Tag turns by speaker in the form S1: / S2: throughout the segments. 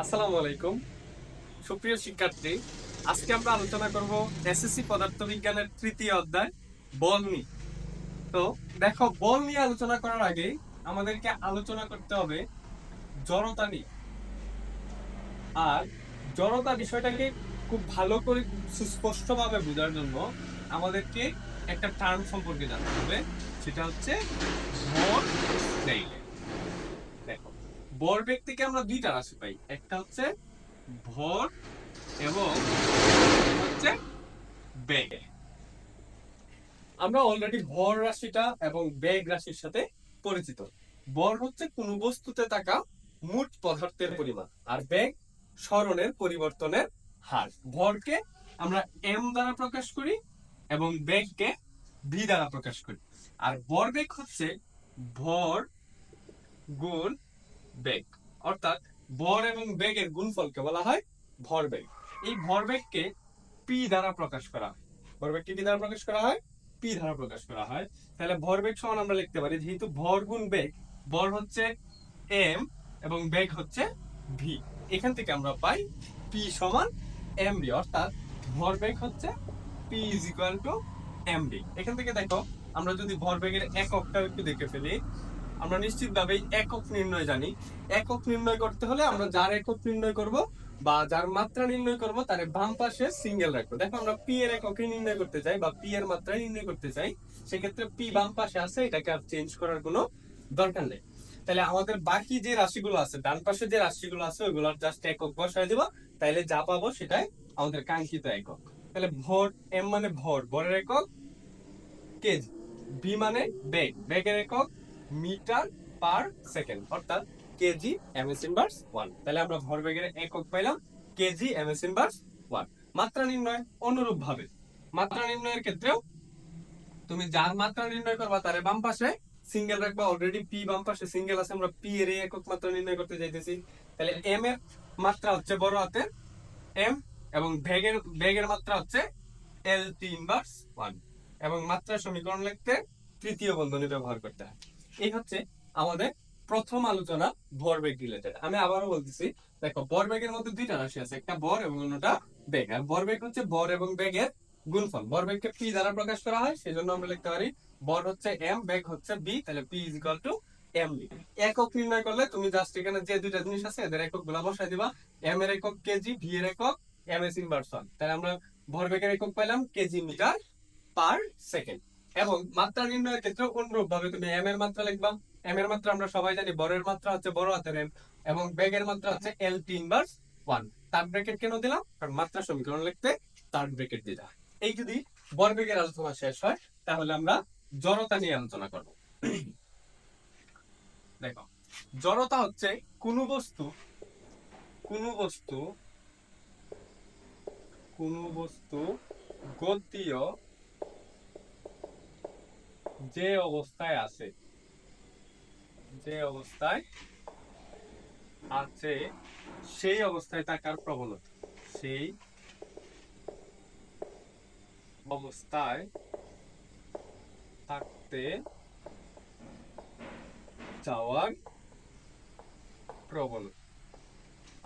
S1: আসসালামু আলাইকুম সুপ্রিয় শিক্ষার্থী। আজকে আমরা আলোচনা করব এসএসসি পদার্থবিজ্ঞানের তৃতীয় অধ্যায় বল নিয়ে। তো দেখো, বল নিয়ে আলোচনা করার আগে আমাদেরকে আলোচনা করতে হবে জড়তা নিয়ে। আর জড়তা বিষয়টাকে খুব ভালো করে সুস্পষ্টভাবে বোঝার জন্য আমাদেরকে একটা টার্ম সম্পর্কে জানতে হবে, সেটা হচ্ছে ভর বেগ। দেখো, ভর বেগ থেকে আমরা দুইটা রাশি পাই, একটা হচ্ছে ভর এবং হচ্ছে বেগ। আমরা অলরেডি ভর রাশিটা এবং বেগ রাশির সাথে পরিচিত। ভর হচ্ছে কোন বস্তুতে থাকা মোট পদার্থের পরিমাণ, আর বেগ সরণের পরিবর্তনের হার। ভরকে আমরা এম দ্বারা প্রকাশ করি এবং বেগকে ভি দ্বারা প্রকাশ করি। আর ভরবেগ হচ্ছে ভর গুণ বেগ, অর্থাৎ ভর এবং বেগের গুণফলকে বলা হয় ভরবেগ। এই ভরবেগকে পি দ্বারা প্রকাশ করা হয়। ভরবেগকে কি দ্বারা প্রকাশ করা হয়? পি দ্বারা প্রকাশ করা হয়। তাহলে ভরবেগ সমান আমরা লিখতে পারি, যেহেতু ভর গুণ বেগ, ভর হচ্ছে এম এবং বেগ হচ্ছে ভি, এখান থেকে আমরা পাই পি সমান এম ডি, অর্থাৎ ভরবেগ হচ্ছে p is equal to m d. এখান থেকে দেখো, আমরা যদি ভরবেগের এককটা একটু দেখে ফেলি, আমরা নিশ্চিতভাবে একক নির্ণয় জানি। একক নির্ণয় করতে হলে আমরা যার একক নির্ণয় করব বা যার মাত্রা নির্ণয় করব তার বাম পাশে সিঙ্গেল রাখবো। দেখো, আমরা পি এর এককে নির্ণয় করতে চাই বা পি এর মাত্রা নির্ণয় করতে চাই, সেক্ষেত্রে পি বাম পাশে আছে, এটাকে আর চেঞ্জ করার কোনো দরকার নেই। তাহলে আমাদের বাকি যে রাশিগুলো আছে, ডান পাশে যে রাশিগুলো আছে, ওইগুলোর জাস্ট একক বসায় দিব, তাইলে যা পাবো সেটাই আমাদের কাঙ্ক্ষিত একক। তাহলে ভর, এম মানে ভর, ভরের একক কেজি, ভি মানে বেগ, বেগের একক মিটার পার সেকেন্ড, অর্থাৎ কেজি এম এস ইনভার্স 1। তাহলে আমরা ভরবেগের একক পাইলাম কেজি এম এস ইনভার্স 1। মাত্রা নির্ণয় অনুরূপ ভাবে, মাত্রা নির্ণয়ের ক্ষেত্রেও তুমি যার মাত্রা নির্ণয় করবা তারে বাম পাশে সিঙ্গেল রাখবা। অলরেডি পি বাম পাশে সিঙ্গেল আছে, আমরা পি এর একক মাত্রা নির্ণয় করতে চাইতেছি। তাহলে এম এর মাত্রা হচ্ছে বড় হাতের এম, এবং বেগের বেগের মাত্রা হচ্ছে এল টি ইনভার্স 1। এবং মাত্রা সমীকরণ লিখতে তৃতীয় বন্ধনী ব্যবহার করতে হয়। এই হচ্ছে আমাদের প্রথম আলোচনা ভরবেগ রিলেটেড। আমি আবারও বলতেছি, দেখো, ভরবেগের মধ্যে দুইটা রাশি আছে, একটা ভর এবং অন্যটা বেগ। আর ভরবেগ হচ্ছে ভর এবং বেগের গুণফল। ভরবেগকে পি দ্বারা প্রকাশ করা হয়, সেজন্য আমরা লিখতে পারি ভর হচ্ছে এম, বেগ হচ্ছে বি, তাহলে p is equal to m v. একক নির্ণয় করলে তুমি জাস্ট এখানে যে দুইটা জিনিস আছে এদের একক গুলা বসাই দিবা। এম এর একক কেজি, ভি এর একক এম এস ইনভার্স 1। তাহলে আমরা ভরবেগের একক পাইলাম কেজি মিটার পার সেকেন্ড। এবং মাত্রা নির্ণয়ের ক্ষেত্রে অনুরূপ ভাবে তুমি এম এর মাত্রা লিখবা। এম এর মাত্রা আমরা সবাই জানি, বরের মাত্রা হচ্ছে বড় হাতের এম এবং বেগের মাত্রা হচ্ছে এল টি ইনভার্স 1। থার্ড ব্র্যাকেট কেন দিলাম? কারণ মাত্রা সমীকরণ লিখতে থার্ড ব্র্যাকেট দিতে। এই যদি ভরবেগের আলোচনা শেষ হয়, তাহলে আমরা জড়তা নিয়ে আলোচনা করব। দেখো, জড়তা হচ্ছে কোন বস্তু কোন বস্তু কোন বস্তু গতীয় যে অবস্থায় আছে, যে অবস্থায় আছে সেই অবস্থায় থাকার প্রবণতা, সেই অবস্থায় থাকতে চাওয়ার প্রবণতা।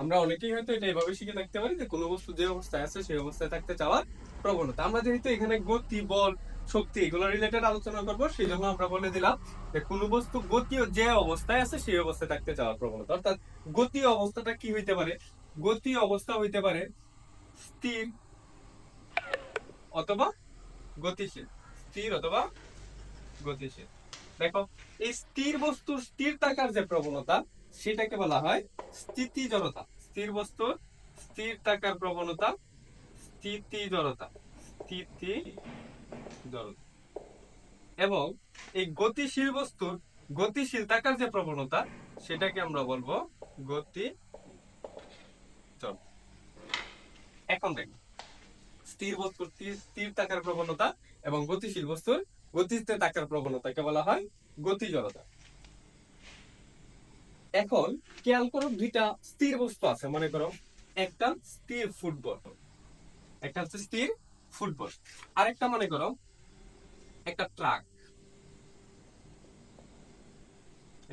S1: আমরা অনেকেই হয়তো এটা এভাবে শিখে থাকতে পারি যে কোনো বস্তু যে অবস্থায় আছে সেই অবস্থায় থাকতে চাওয়ার প্রবণতা। আমরা যেহেতু এখানে গতি, বল, শক্তি এগুলো রিলেটেড আলোচনা করবো, সেই জন্য আমরা বলে দিলাম যে কোনো বস্তু গতীয় যে অবস্থায় আছে সেই অবস্থায় থাকতে চাওয়ার প্রবণতা। অর্থাৎ গতীয় অবস্থাটা কি হইতে পারে? গতীয় অবস্থা হইতে পারে স্থির অথবা গতিশীল, স্থির অথবা গতিশীল। দেখো, এই স্থির বস্তুর স্থির থাকার যে প্রবণতা, সেটাকে বলা হয় স্থিতি জড়তা। স্থির বস্তুর স্থির থাকার প্রবণতা স্থিতি জড়তা, স্থিতি জড়তা। এবং এই গতিশীল বস্তুর গতিশীল থাকার যে প্রবণতা, সেটাকে আমরা বলবো গতি জড়তা। এখন দেখ, স্থির বস্তুর স্থির থাকার প্রবণতা এবং গতিশীল বস্তুর গতিতে থাকার প্রবণতাকে বলা হয় গতি জড়তা। এখন খেয়াল করো, দুইটা স্থির বস্তু আছে, মনে করো একটা স্থির ফুটবল, একটা হচ্ছে স্থির ফুটবল, আরেকটা মনে করো একটা ট্রাক,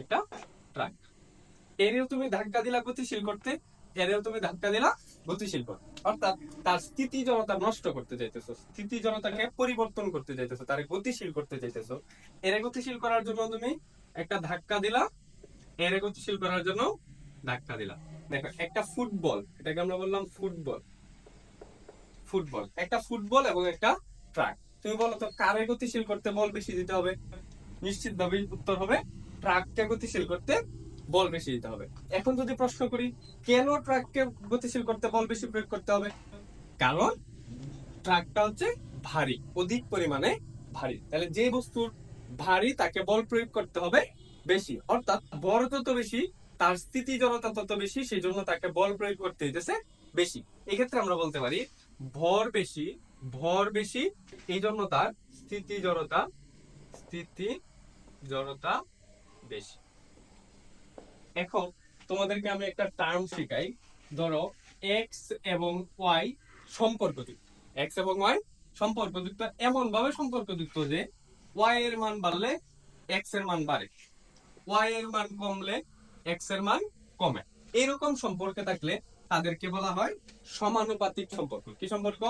S1: একটা ট্রাক। এরও তুমি ধাক্কা দিলা গতিশীল করতে, এরেও তুমি ধাক্কা দিলা, গতিশীল কর, অর্থাৎ তার স্থিতি জড়তা নষ্ট করতে চাইতেছো, স্থিতি জড়তাকে পরিবর্তন করতে চাইতেছো, তার গতিশীল করতে চাইতেছো। এরে গতিশীল করার জন্য তুমি একটা ধাক্কা দিলা, এরে গতিশীল করার জন্য ধাক্কা দিলা। দেখো একটা ফুটবল, এটাকে আমরা বললাম ফুটবল, ফুটবল একটা ফুটবল এবং একটা ট্রাক। তুমি বলো তো কারে গতিশীল করতে বল বেশি দিতে হবে? নিশ্চিতভাবে উত্তর হবে ট্রাককে গতিশীল করতে বল বেশি দিতে হবে। এখন যদি প্রশ্ন করি কেন ট্রাককে গতিশীল করতে বল বেশি প্রয়োগ করতে হবে, কারণ ট্রাকটা হচ্ছে ভারী, অধিক পরিমাণে ভারী। তাহলে যে বস্তুর ভারী তাকে বল প্রয়োগ করতে হবে বেশি, অর্থাৎ বড় যত বেশি তার স্থিতি জড়তা তত বেশি, সেই জন্য তাকে বল প্রয়োগ করতে হইতেছে বেশি। এক্ষেত্রে আমরা বলতে পারি ভর বেশি, ভর বেশি, এই জন্য তার স্থিতি জড়তা, স্থিতি জড়তা বেশি। এখন তোমাদেরকে আমি একটা টার্ম শিখাই। ধরো এক্স এবং ওয়াই সম্পর্কযুক্ত, এক্স এবং ওয়াই সম্পর্কযুক্ত, এমন ভাবে সম্পর্কযুক্ত যে ওয়াই এর মান বাড়লে এক্স এর মান বাড়ে, ওয়াই এর মান কমলে এক্স এর মান কমে। এরকম সম্পর্কে থাকলে তাদেরকে বলা হয় সমানুপাতিক সম্পর্ক। কি সম্পর্ক?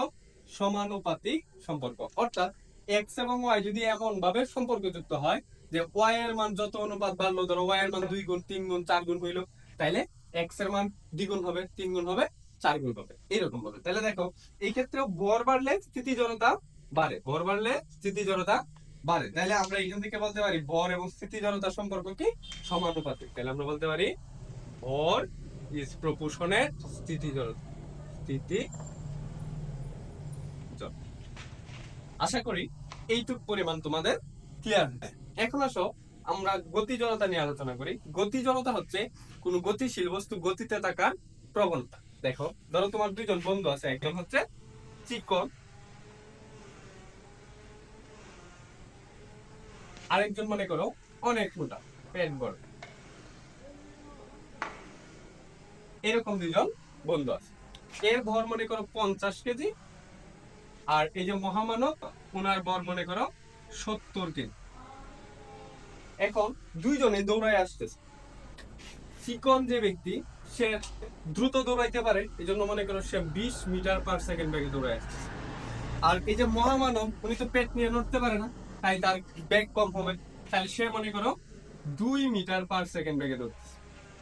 S1: সমানুপাতিক সম্পর্ক। অর্থাৎ এক্স এবং ওয়াই যদি এমন ভাবে সম্পর্কযুক্ত হয় যে ওয়াই এর মান যত অনুপাত বাড়লো, ধরো ওয়াই এর মান 2 গুণ 3 গুণ 4 গুণ হইলো, তাইলে এক্স এর মান দ্বিগুণ হবে, 3 গুণ হবে, 4 গুণ হবে, এরকম ভাবে। তাহলে দেখো এই ক্ষেত্রে ভর বাড়লে স্থিতি জড়তা বাড়ে, ভর বাড়লে স্থিতি জড়তা বাড়ে। তাহলে আমরা এখান থেকে বলতে পারি ভর এবং স্থিতি জড়তার সম্পর্ক কি? সমানুপাতিক। তাহলে আমরা বলতে পারি ভর ইজ প্রপোর্শনেট স্থিতি জড়তা, স্থিতি জড়তা। আশা করি এইটুক পরিমাণ তোমাদের ক্লিয়ার হয়। এখন আসো আমরা গতি জড়তা নিয়ে আলোচনা করি। গতি জড়তা হচ্ছে কোন গতিশীল বস্তু গতিতে থাকার প্রবণতা। দেখো ধরো তোমার দুইজন বন্ধু আছে, একজন হচ্ছে চিকন, আরেকজন মনে করো অনেক মোটা, পেট বড়। এরকম দুইজন বন্ধু আছে, এর ভর মনে করো 50 কেজি, আর এই যে মহামানব ওনার ভর মনে করো 70 কেজি। এখন দুইজনে দৌড়ায় আসতেছে, চিকন যে ব্যক্তি সে দ্রুত দৌড়াইতে পারে, এই জন্য মনে করো সে 20 মিটার পার সেকেন্ড বেগে দৌড়ায় আসতেছে। আর এই যে মহামানব উনি তো পেট নিয়ে নড়তে পারে না, তাই তার বেগ কম হবে, তাহলে সে মনে করো 2 মিটার পার সেকেন্ড বেগে দৌড়তেছে।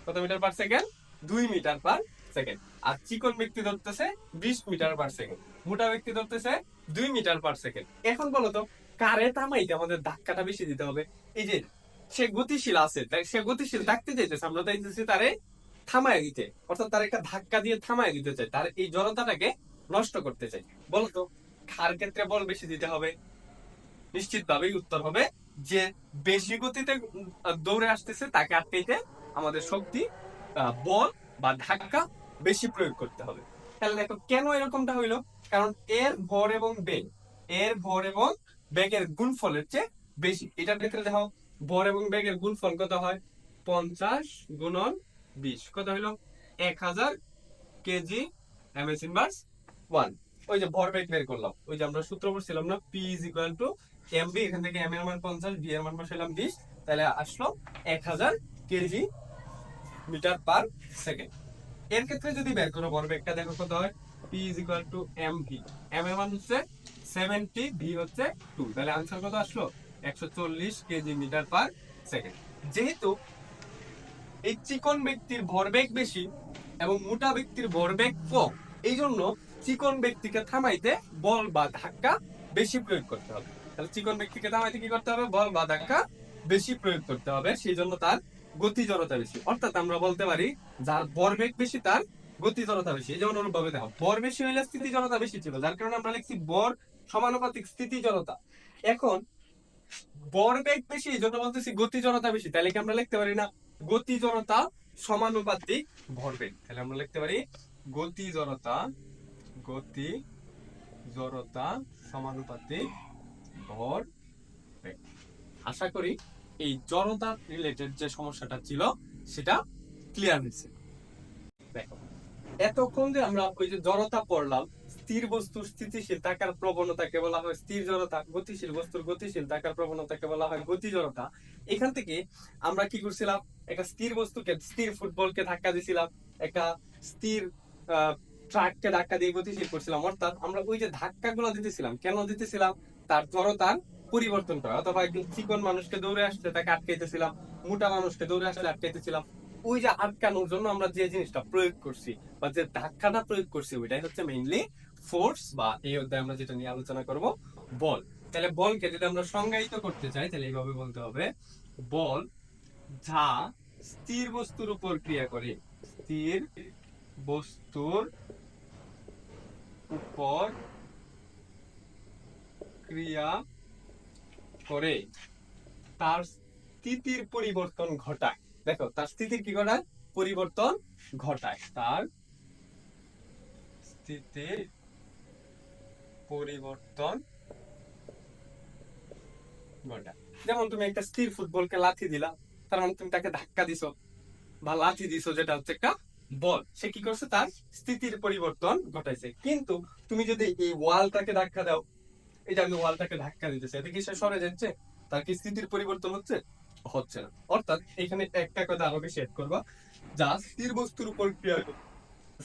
S1: কত meter per second? 2 meter per second. আর চিকন ব্যক্তি ধরতেছে 20 মিটার পার সেকেন্ড, মোটা ব্যক্তি ধরতেছে 2 মিটার পার সেকেন্ড। এখন বলো তো কারে থামাইতে আমাদের ধাক্কাটা বেশি দিতে হবে? এই যে সে গতিশীল আছে, তাই সে গতিশীল থাকতে চাইতেছে, আমরা চাইতেছি তারে থামায় দিতে, অর্থাৎ তার একটা ধাক্কা দিয়ে থামায় দিতে চাই, তার এই জড়তাটাকে নষ্ট করতে চাই। বলতো কার ক্ষেত্রে বল বেশি দিতে হবে? নিশ্চিতভাবেই উত্তর হবে যে বেশি গতিতে দৌড়ে আসতেছে তাকে আটকাইতে আমাদের শক্তি, বল বা ধাক্কা বেশি প্রয়োগ করতে হবে। তাহলে দেখো কেন এরকমটা হইলো, কারণ এর ভর এবং বেগ, এর ভর এবং বেগের গুণফলের চেয়ে বেশি। এটার ক্ষেত্রে দেখো ভর এবং বেগের গুণফল কত হয়? 50 গুণন 20 কত হইলো? 1000 কেজি এম এস ইনভার্স 1। ওই যে ভর বেগ বের করলাম, ওই যে আমরা সূত্র পড়ছিলাম না, p is equal to m v, এখান থেকে এম এর মান 50, বি এর মান বসাইলাম 20, তাহলে আসলো 1000 কেজি মিটার পার সেকেন্ড। এর ক্ষেত্রে যদি বের করো ভর বেগটা, দেখো কত হয়? P is equal to m v, m এর মান হচ্ছে 70, ভি হচ্ছে 2, তাহলে আনসার কত আসলো? 140 কেজি মিটার পার সেকেন্ড। যেহেতু এই চিকন ব্যক্তির ভরবেগ বেশি এবং মোটা ব্যক্তির ভরবেগ কম, এই জন্য চিকন ব্যক্তিকে থামাইতে বল বা ধাক্কা বেশি প্রয়োগ করতে হবে। তাহলে চিকন ব্যক্তিকে থামাইতে কি করতে হবে? বল বা ধাক্কা বেশি প্রয়োগ করতে হবে, সেই জন্য তার গতি জড়তা বেশি। অর্থাৎ আমরা বলতে পারি যার ভরবেগ বেশি তার গতি জড়তা বেশি। যেমন অনুভবে দেখো ভর বেশি হইলে স্থিতি জড়তা বেশি ছিল, যার কারণে আমরা লিখছি ভর সমানুপাতিক স্থিতি জড়তা। এখন ভরবেগ বেশি, এই জন্য বলতেছি গতি জড়তা বেশি, তাহলে কি আমরা লিখতে পারি না গতি জড়তা সমানুপাতিক ভরবেগ? তাহলে আমরা লিখতে পারি গতি জড়তা, গতি জড়তা সমানুপাতিক ভরবেগ। আশা করি এই জড়তা রিলেটেড যে সমস্যাটা ছিল সেটা ক্লিয়ার হয়েছে। দেখো এতক্ষণ যে আমরা ওই যে জড়তা পড়লাম, স্থির বস্তুর স্থিতিশীল থাকার প্রবণতাকে বলা হয় স্থির জড়তা, গতিশীল বস্তুর গতিশীল থাকার প্রবণতাকে বলা হয় গতি জড়তা। এখান থেকে আমরা কি করছিলাম? একটা স্থির বস্তুকে, স্থির ফুটবলকে ধাক্কা দিছিলাম, একটা স্থির ট্রাককে ধাক্কা দিয়ে গতিশীল করছিলাম, অর্থাৎ আমরা ওই যে ধাক্কাগুলো দিতেছিলাম, কেন দিতেছিলাম? তার জড়তার পরিবর্তন করা। অথবা একজন চিকন মানুষকে দৌড়ে আসলে তাকে আটকাইতেছিলাম, মোটা মানুষকে দৌড়ে আসলে আটকাইতেছিলাম। ওই যে আটকানোর জন্য আমরা যে জিনিসটা প্রয়োগ করছি বা যে ধাক্কাটা প্রয়োগ করছি, ওইটাই হচ্ছে মেইনলি ফোর্স, বা এই অধ্যায়ে আমরা যেটা নিয়ে আলোচনা করব, বল। তাহলে বলকে যদি আমরা সংজ্ঞায়িত করতে চাই, তাহলে এইভাবে বলতে হবে, বল যা স্থির বস্তুর উপর ক্রিয়া করে, স্থির বস্তুর উপর ক্রিয়া করে তার স্থিতির পরিবর্তন ঘটায়। দেখো, তার স্থিতির কি ঘটায়? পরিবর্তন ঘটায়। তার স্থিতির পরিবর্তন ঘটায়। যেমন তুমি একটা স্থির ফুটবলকে লাথি দিলা, তার মানে তুমি তাকে ধাক্কা দিছো বা লাথি দিছো, যেটা হচ্ছে একটা বল। সে কি করছে? তার স্থিতির পরিবর্তন ঘটাইছে। কিন্তু তুমি যদি এই ওয়ালটাকে ধাক্কা দাও, এই যে আমি ওয়ালটাকে ধাক্কা দিতেছি, এটা কি সে সরে যাচ্ছে? তার কি স্থিতির পরিবর্তন হচ্ছে? হচ্ছে না। অর্থাৎ এখানে একটা কথা আরো বেশি এড করবা, যা স্থির বস্তুর উপর ক্রিয়া করে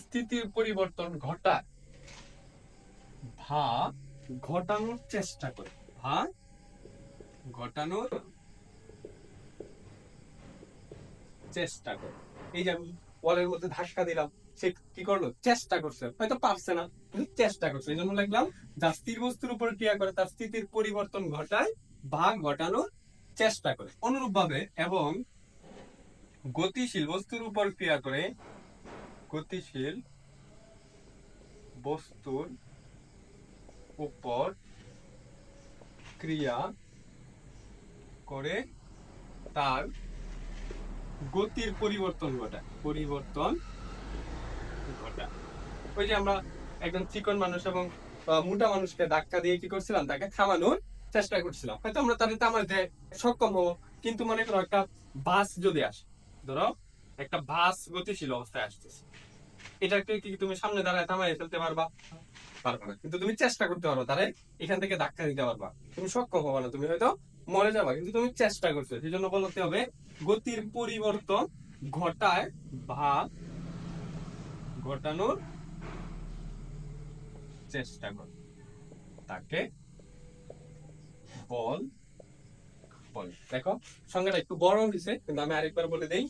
S1: স্থিতির পরিবর্তন ঘটায় বা ঘটানোর চেষ্টা করে, বা ঘটানোর চেষ্টা করে। এই যে আমি ওয়ালের মধ্যে ধাক্কা দিলাম, সে কি করলো? চেষ্টা করছে, হয়তো পারছে না, কিন্তু চেষ্টা করছে। এই জন্য লিখলাম, যা স্থির বস্তুর উপর ক্রিয়া করে তার স্থিতির পরিবর্তন ঘটায় বা ঘটানোর চেষ্টা করে। অনুরূপ ভাবে, এবং গতিশীল বস্তুর উপর ক্রিয়া করে, গতিশীল বস্তুর উপর ক্রিয়া করে তার গতির পরিবর্তন ঘটায়, পরিবর্তন ঘটায়। ওই যে আমরা একজন চিকন মানুষ এবং মোটা মানুষকে ধাক্কা দিয়ে কি করছিলাম? তাকে থামানোর চেষ্টা করছিলাম। হয়তো আমরা তাদের থামাতে সক্ষম হবো, কিন্তু মনে করো একটা বাস যদি আসে, ধরো একটা বাস গতিশীল অবস্থায় আসতেছে, এটাকে কি তুমি সামনে দাঁড়ায় থামাই ফেলতে পারবা? পারবা না। কিন্তু তুমি চেষ্টা করতে পারো, তারে এখান থেকে ধাক্কা দিতে পারবা। তুমি সক্ষম হবা না, তুমি হয়তো মরে যাবা, কিন্তু তুমি চেষ্টা করছো। সেই জন্য বলতে হবে, গতির পরিবর্তন ঘটায় বা ঘটানোর চেষ্টা করে, তাকে বল বলে। দেখো, সংজ্ঞাটা একটু বড় হয়েছে, কিন্তু আমি আরেকবার বলে দেই।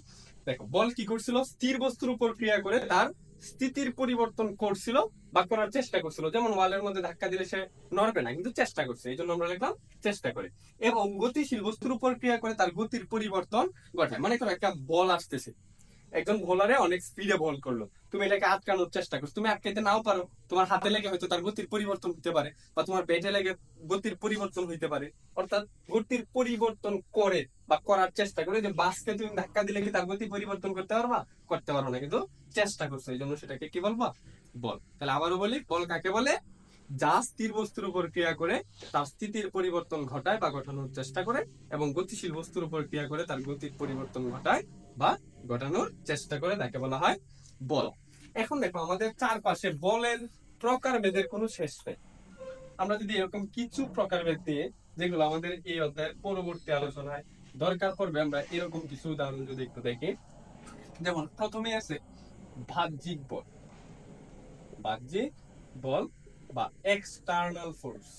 S1: দেখো, বল কি করছিল? স্থির বস্তুর উপর ক্রিয়া করে তার স্থিতির পরিবর্তন করছিল বা করার চেষ্টা করছিল। যেমন ওয়ালের মধ্যে ধাক্কা দিলে সে নড়বে না, কিন্তু চেষ্টা করছে, এই জন্য আমরা লিখলাম চেষ্টা করে। এবং গতিশীল বস্তুর উপর ক্রিয়া করে তার গতির পরিবর্তন ঘটায়। মানে করো একটা বল আসতেছে, একজন বোলারে অনেক স্পিডে বল করলো, তুমি এটাকে আটকানোর চেষ্টা করছো, তুমি আটকাইতে নাও পারো, তোমার হাতে লেগে হয়তো তার গতির পরিবর্তন হতে পারে, বা তোমার ব্যাটে লেগে গতির পরিবর্তন হইতে পারে। অর্থাৎ গতির পরিবর্তন করে বা করার চেষ্টা করে। যে বাসকে তুমি ধাক্কা দিলে কি তার গতি পরিবর্তন করতে পারবা? করতে পারো না, কিন্তু চেষ্টা করছো, এই জন্য সেটাকে কি বলবো? বল। তাহলে আবারও বলি, বল কাকে বলে? যা স্থির বস্তুর উপর ক্রিয়া করে তার স্থিতির পরিবর্তন ঘটায় বা ঘটানোর চেষ্টা করে, এবং গতিশীল বস্তুর উপর ক্রিয়া করে তার গতির পরিবর্তন ঘটায় বা ঘটানোর চেষ্টা করে, তাকে বলা হয় বল। এখন দেখো, আমাদের চারপাশে বলের প্রকারভেদের কোনো শেষ নেই। আমরা যদি এরকম কিছু প্রকারভেদ দিয়ে, যেগুলো আমাদের এই অধ্যায়ের পরবর্তী আলোচনায় দরকার পড়বে, আমরা এরকম কিছু উদাহরণ যদি একটু দেখি। যেমন প্রথমে আছে বাহ্যিক বল, বাহ্যিক বল বা এক্সটার্নাল ফোর্স,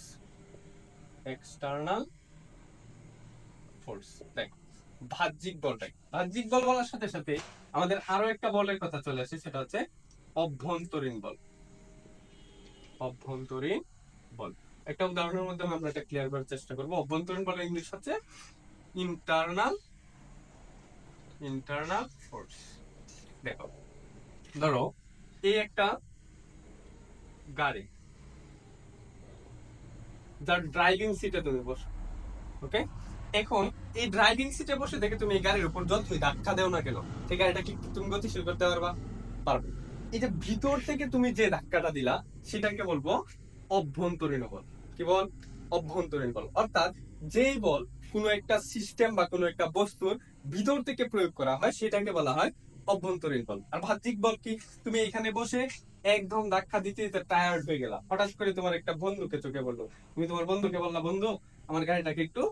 S1: এক্সটার্নাল ফোর্স। দেখো, বাহ্যিক বলটাই, বাহ্যিক বল বলার সাথে সাথে আমাদের আরো একটা বলের কথা চলে আসে, সেটা হচ্ছে অভ্যন্তরীণ বল, অভ্যন্তরীণ বল। একটা উদাহরণের মাধ্যমে আমরা এটা ক্লিয়ার করার চেষ্টা করব। অভ্যন্তরীণ বলের ইংলিশ হচ্ছে ইন্টারনাল, ইন্টারনাল ফোর্স। দেখো, ধরো এই একটা গাড়ি, যার ড্রাইভিং সিটে তুমি বসো, ওকে? এখন এই ড্রাইভিং সিটে বসে দেখে তুমি এই গাড়ির উপর যতই ধাক্কা দেও না কেন, সেই গাড়িটা কি তুমি গতিশীল করতে পারবা? পারবে। এই যে ভিতর থেকে তুমি যে ধাক্কাটা দিলা, সেটাকে বলবো অভ্যন্তরীণ বল। কি বল? অভ্যন্তরীণ বল। অর্থাৎ যেই বল কোনো একটা সিস্টেম বা কোনো একটা বস্তুর ভিতর থেকে প্রয়োগ করা হয়, সেটাকে বলা হয় অভ্যন্তরীণ বল। আর বাহ্যিক বল কি? তুমি এখানে বসে একদম ধাক্কা দিতে দিতে টায়ার্ড হয়ে গেলা, হঠাৎ করে তোমার একটা বন্ধুকে চোখে বললো, তুমি তোমার বন্ধুকে বললা, বন্ধু আমার গাড়িটাকে একটু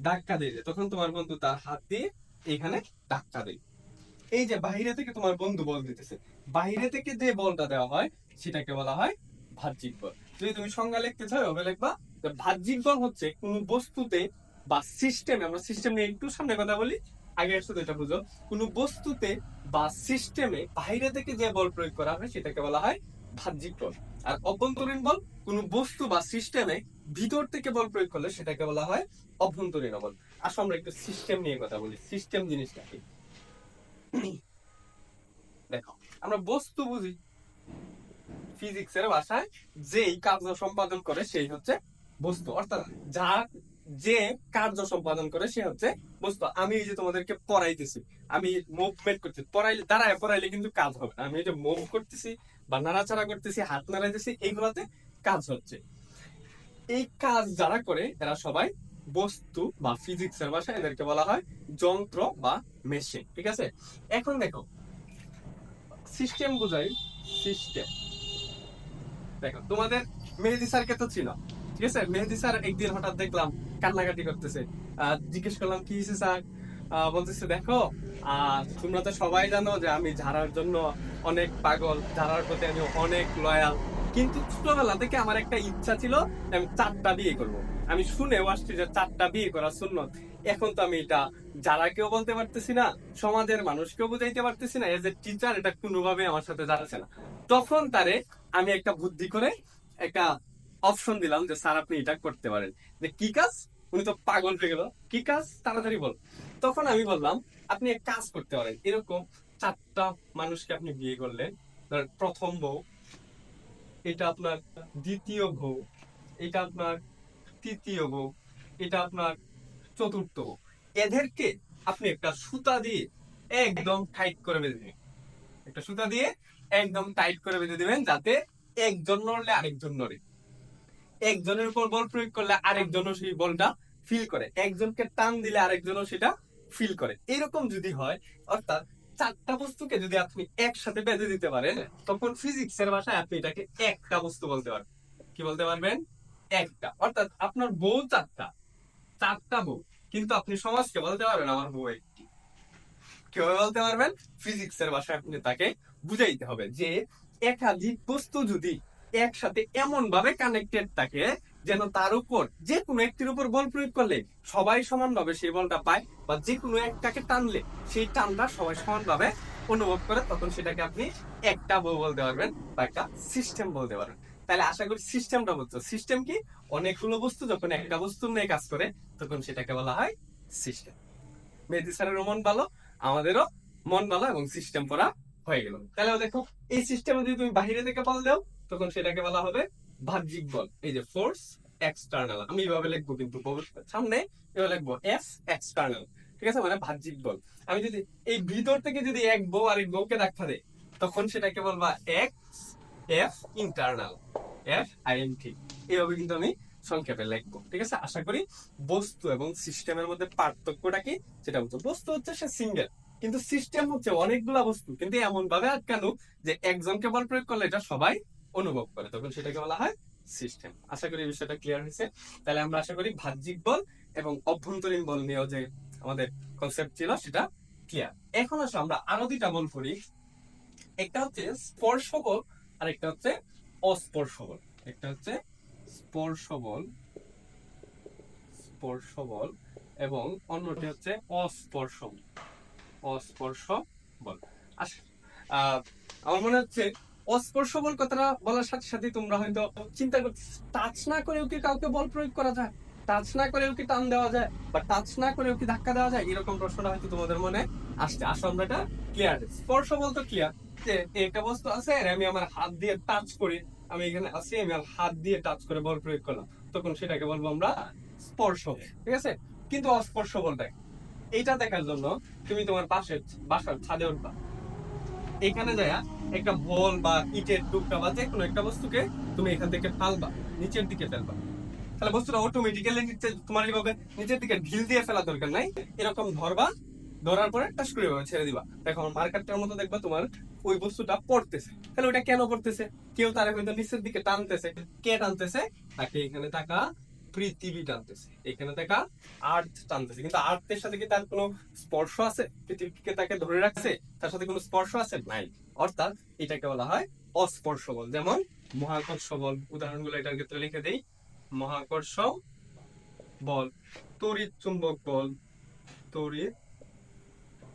S1: ধাক্কা দিয়ে দে। তখন তোমার বন্ধু তার হাত দিয়ে এখানে ধাক্কা দেয়। এই যে বাইরে থেকে তোমার বন্ধু বল দিতেছে, বাইরে থেকে যে বলটা দেওয়া হয় সেটাকে বলা হয় বাহ্যিক বল। যদি তুমি সংজ্ঞা লিখতে চাও ওভাবে লিখবা যে বাহ্যিক বল হচ্ছে কোন বস্তুতে বা সিস্টেমে, আমরা সিস্টেম নিয়ে একটু সামনে কথা বলি, আগে শুধু এটা বুঝো, কোন বস্তুতে বা সিস্টেমে বাইরে থেকে যে বল প্রয়োগ করা হয় সেটাকে বলা হয় বাহ্যিক বল। আর অভ্যন্তরীণ বল কোন বস্তু বা সিস্টেমে ভিতর থেকে বল প্রয়োগ করলে সেটাকে বলা হয় অভ্যন্তরীণ বল। আসো আমরা একটু সিস্টেম নিয়ে কথা বলি। সিস্টেম জিনিসটা কি? দেখো, আমরা বস্তু বুঝি ফিজিক্সের ভাষায়, যেই কার্য সম্পাদন করে সেই হচ্ছে বস্তু, অর্থাৎ যা যে কার্য সম্পাদন করে সে হচ্ছে বস্তু। আমি এই যে তোমাদেরকে পড়াইতেছি, আমি মুভমেন্ট করছি, পড়াইলে দাঁড়ায় পড়াইলে কিন্তু কাজ হবে না। আমি এই যে মুভ করতেছি বা নাড়াচাড়া করতেছি, হাত নাড়াইতেছি, এইগুলাতে কাজ হচ্ছে। এই কাজ যারা করে এরা সবাই বস্তু, বা ফিজিক্সের ভাষায় এদেরকে বলা হয় যন্ত্র বা মেশিন। ঠিক আছে, এখন দেখো সিস্টেম বুঝাই। সিস্টেম, দেখো তোমাদের মেহেদি স্যারকে তো চিনো, ঠিক আছে? মেহেদি স্যার একদিন হঠাৎ দেখলাম কান্নাকাটি করতেছে। জিজ্ঞেস করলাম কি হয়েছে স্যার? বলতেছে দেখো, তোমরা তো সবাই জানো যে আমি ঝাড়ার জন্য অনেক পাগল, ঝাড়ার প্রতি আমি অনেক লয়াল, কিন্তু ছোটবেলা থেকে আমার একটা ইচ্ছা ছিল আমি 4টা বিয়ে করব। আমি শুনেও আসছি যে 4টা বিয়ে করা সুন্নত। এখন তো আমি এটা যারাকেও বলতে পারতেছি না, সমাজের মানুষকেও বুঝাইতে পারতেছি না, এজ এ টিচার এটা কোনোভাবে আমার সাথে যাচ্ছে না। তখন তারে আমি একটা বুদ্ধি করে একটা অপশন দিলাম যে স্যার আপনি এটা করতে পারেন। যে কি কাজ? উনি তো পাগল হয়ে গেল, কি কাজ তাড়াতাড়ি বল। তখন আমি বললাম আপনি এক কাজ করতে পারেন, এরকম 4টা মানুষকে আপনি বিয়ে করলেন, ধরেন প্রথম বউ, এটা আপনার দ্বিতীয় বউ, এটা আপনার তৃতীয় বউ, এটা আপনার চতুর্থ বউ। এদেরকে আপনি একটা সুতা দিয়ে একদম টাইট করে বেঁধে দিবেন। একটা সুতা দিয়ে একদম টাইট করে বেঁধে দিবেন, যাতে একজন নড়লে আরেকজন নড়ে, একজনের উপর বল প্রয়োগ করলে আরেকজনও সেই বলটা ফিল করে, একজনকে টান দিলে আরেকজনও সেটা ফিল করে। এরকম যদি হয়, অর্থাৎ 4টা বস্তুকে যদি আপনি একসাথে বেঁধে দিতে পারেন, তখন ফিজিক্সের ভাষায় আপনি এটাকে একটা বস্তু বলতে পারবেন। কি বলতে পারবেন? একটা। অর্থাৎ আপনার বউ 4টা, 4টা বউ, কিন্তু আপনি সমাজকে বলতে পারবেন আমার বউ একটি। কিভাবে বলতে পারবেন? ফিজিক্সের ভাষায় আপনি তাকে বুঝাইতে হবে যে একাধিক বস্তু যদি একসাথে এমন ভাবে কানেক্টেড থাকে যেন তার উপর যে কোনো একটির উপর বল প্রয়োগ করলে সবাই সমানভাবে সেই বলটা পায়, বা যে কোনো একটাকে টানলে সেই টানটা সবাই সমানভাবে অনুভব করে, তখন সেটাকে আপনি একটা বল বলতে পারবেন বা একটা সিস্টেম বলতে পারবেন। তাহলে আশা করি সিস্টেমটা বুঝছো। সিস্টেম কি? অনেকগুলো বস্তু যখন একটা বস্তু নিয়ে কাজ করে তখন সেটাকে বলা হয় সিস্টেম। মেহেদি স্যারেরও মন ভালো, আমাদেরও মন ভালো, এবং সিস্টেম পড়া হয়ে গেল। তাহলে দেখো, এই সিস্টেমে যদি তুমি বাহিরে থেকে বল দাও তখন সেটাকে বলা হবে বাহ্যিক বল। এই যে ফোর্স এক্সটার্নাল, আমি এইভাবে লিখবো, কিন্তু সামনে এভাবে লিখবো এফ এক্সটার্নাল, ঠিক আছে, মানে বাহ্যিক বল। আমি যদি এই ভিতর থেকে যদি এক বউ আর এক বউকে ধাক্কা দেয় তখন সেটাকে বলবা x F internal, F int. এইভাবে কিন্তু আমি সংক্ষেপে লিখবো, ঠিক আছে? আশা করি বস্তু এবং সিস্টেমের মধ্যে পার্থক্যটা কি সেটা বুঝছো। বস্তু হচ্ছে সে সিঙ্গেল, কিন্তু সিস্টেম হচ্ছে অনেকগুলা বস্তু, কিন্তু এমন ভাবে আটকানো যে একজনকে বল প্রয়োগ করলে এটা সবাই অনুভব করে, তখন সেটাকে বলা হয় সিস্টেম। আশা করি বিষয়টা ক্লিয়ার হয়েছে। তাহলে আমরা আশা করি বাহ্যিক বল এবং অভ্যন্তরীণ বল নিয়েও যে আমাদের কনসেপ্ট ছিল সেটা ক্লিয়ার। এখন আসলে আমরা আরো 2টা বল করি, একটা হচ্ছে স্পর্শ বল আর একটা হচ্ছে অস্পর্শ বল। একটা হচ্ছে স্পর্শ বল, স্পর্শ বল, এবং অন্যটি হচ্ছে অস্পর্শ বল, অস্পর্শ বল। আচ্ছা, আমার মনে হচ্ছে অস্পর্শ বল কথাটা বলার সাথে সাথে তোমরা হয়তো চিন্তা করছো, টাচ না করেও কি কাউকে বল প্রয়োগ করা যায়? টাচ না করেও কি টান দেওয়া যায়? বা টাচ না করেও কি ধাক্কা দেওয়া যায়? এরকম প্রশ্নটা হয়তো তোমাদের মনে আসছে। আসলে আমরা এটা ক্লিয়ার, স্পর্শ বল তো ক্লিয়ার, যে একটা বস্তু আছে আমি আমার হাত দিয়ে টাচ করি, আমি এখানে আছি, আমি আমার হাত দিয়ে টাচ করে বল প্রয়োগ করলাম, তখন সেটাকে বলবো আমরা স্পর্শ, ঠিক আছে? কিন্তু অস্পর্শ বলটা এইটা দেখার জন্য তুমি তোমার পাশে বাসার ছাদে উঠবা, এখানে যায় একটা বল বা ইটের টুকরা বা যে কোনো একটা বস্তুকে তুমি এখান থেকে ফালবা, নিচের দিকে ফেলবা, তাহলে বস্তুটা অটোমেটিক্যালি নিচে, তোমার এইভাবে নিচের দিকে ঢিল দিয়ে ফেলা দরকার নাই, এরকম ধরবা, ধরার পরে টাচ করে ছেড়ে দিবা। দেখো মার্কারটার মতো দেখবা তোমার ওই বস্তুটা পড়তেছে। তাহলে ওটা কেন পড়তেছে? কেউ তার হয়তো নিচের দিকে টানতেছে। কে টানতেছে? তাকে এখানে টাকা পৃথিবী টানতেছে, এখানে দেখা আর্থ টানতেছে, কিন্তু আর্থের সাথে কি তার কোনো স্পর্শ আছে? পৃথিবীকে তাকে ধরে রাখছে, তার সাথে কোনো স্পর্শ আছে? নাই। অর্থাৎ এটাকে বলা হয় অস্পর্শ বল। যেমন মহাকর্ষ বল, উদাহরণগুলো এটার ক্ষেত্রে লিখে দেই। মহাকর্ষ বল, তড়িৎ চুম্বক বল, তড়িৎ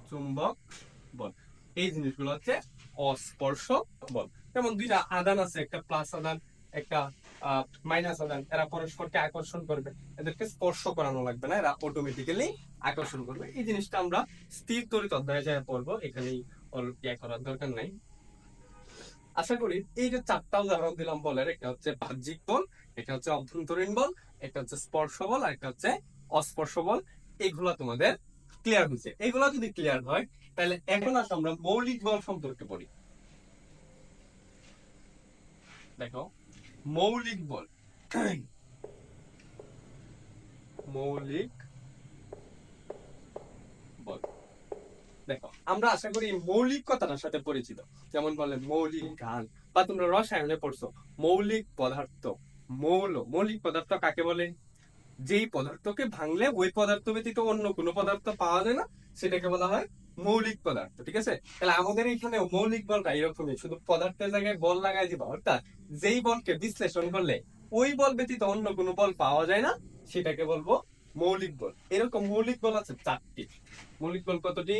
S1: চুম্বক বল, এই জিনিসগুলো হচ্ছে অস্পর্শ বল। যেমন দুইটা আধান আছে, একটা প্লাস আধান, একটা মাইনাস আধান, এরা পরস্পরকে আকর্ষণ করবে, এদেরকে স্পর্শ করানো লাগবে না, এরা অটোমেটিক্যালি আকর্ষণ করবে। এই জিনিসটা আমরা স্থির তড়িৎ অধ্যায়ে যায় পড়বো, এখানেই ইয়ে করার দরকার নাই। আশা করি এই যে চারটা উদাহরণ দিলাম বলের, একটা হচ্ছে বাহ্যিক বল, এটা হচ্ছে অভ্যন্তরীণ বল, একটা হচ্ছে স্পর্শ বল, আর একটা হচ্ছে অস্পর্শ বল, এগুলা তোমাদের ক্লিয়ার হয়েছে। এগুলা যদি ক্লিয়ার হয় তাহলে এখন আসো আমরা মৌলিক বল সম্পর্কে পড়ি। দেখো মৌলিক বল, মৌলিক বল, দেখো আমরা আশা করি মৌলিক কথাটার সাথে পরিচিত। যেমন বলে মৌলিক গান, বা তোমরা রসায়নে পড়ছো মৌলিক পদার্থ। মৌলিক পদার্থ কাকে বলে? যেই পদার্থকে ভাঙলে ওই পদার্থ ব্যতীত অন্য কোনো পদার্থ পাওয়া যায় না, সেটাকে বলা হয় মৌলিক পদার্থ। ঠিক আছে, তাহলে আমাদের এখানে মৌলিক বলটা এরকমই, শুধু পদার্থের জায়গায় বল লাগাই দিবা, অর্থাৎ যেই বলকে বিশ্লেষণ করলে ওই বল ব্যতীত অন্য কোনো বল পাওয়া যায় না, সেটাকে বলবো মৌলিক বল। এরকম মৌলিক বল আছে চারটি। মৌলিক বল কতটি?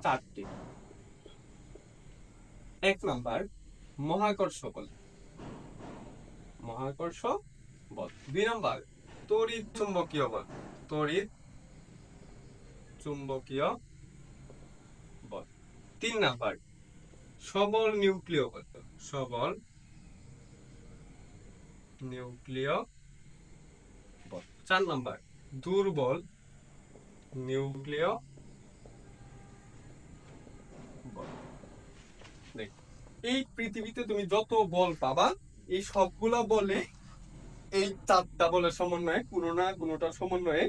S1: চারটি। এক নাম্বার মহাকর্ষ বল, মহাকর্ষ বল। দুই নাম্বার তড়িৎ চুম্বকীয় বল, তড়িৎ চুম্বকীয় বল। তিন নাম্বার সবল নিউক্লিয় বল, সবল নিউক্লিয় বল। চার নাম্বার দুর্বল নিউক্লিয় বল। দেখ, এই পৃথিবীতে তুমি যত বল পাবা, এই সবগুলা বলে এই চারটা বলের সমন্বয়ে কোনো না কোনোটার সমন্বয়ে